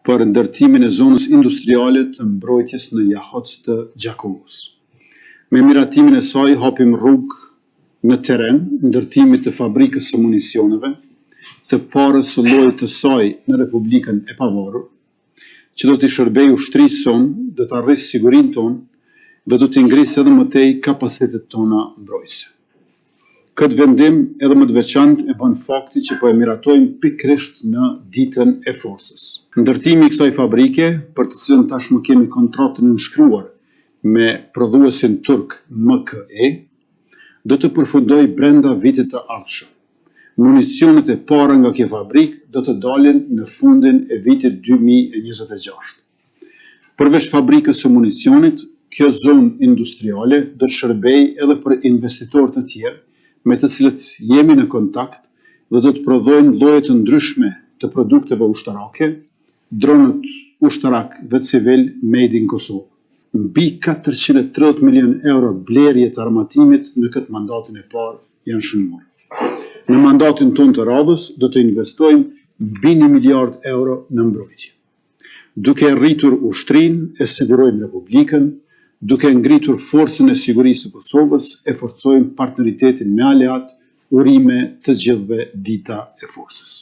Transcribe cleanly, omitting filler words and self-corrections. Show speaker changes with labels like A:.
A: për ndërtimin e zonës industriale të mbrojtjes në Jahoc të Gjakovës. Me miratimin e saj hapim rrugë në teren ndërtimit të fabrikës së municioneve, të parës së llojit të saj në Republikën e Pavarur, që do t'i shërbejë ushtrisë sonë, do të arrisë sigurinë tonë dhe do t'i ngrisë edhe më tej kapacitetet tona mbrojtëse. Këtë vendim edhe më të veçantë e bën fakti që po e miratojmë pikërisht në ditën e forcës. Ndërtimi i kësaj fabrike, për të cilën tashmë kemi kontratën nënshkruar me prodhuesin turk MKE, do të përfundojë brenda vitit të ardhshëm. Municionet e para nga kjo fabrikë do të dalin në fundin e vitit 2026. Përveç fabrikës së municionit, kjo zonë industriale do të shërbejë edhe për investitorë të tjerë, me të cilët jemi në kontakt dhe do të prodhojnë lloje të ndryshme të produkteve ushtarake, dronët ushtarak dhe civil made in Kosovë. Mbi 430 milion euro blerje të armatimit në këtë mandatin e parë janë shënuar. Në mandatin tonë të radhës do të investojmë mbi 1 miliard euro në mbrojtje. Duke rritur ushtrinë, e sigurojmë Republikën. Duke ngritur forcën e sigurisë së Kosovës, e forcojmë partneritetin me aleat, urime të gjithëve dita e forcës.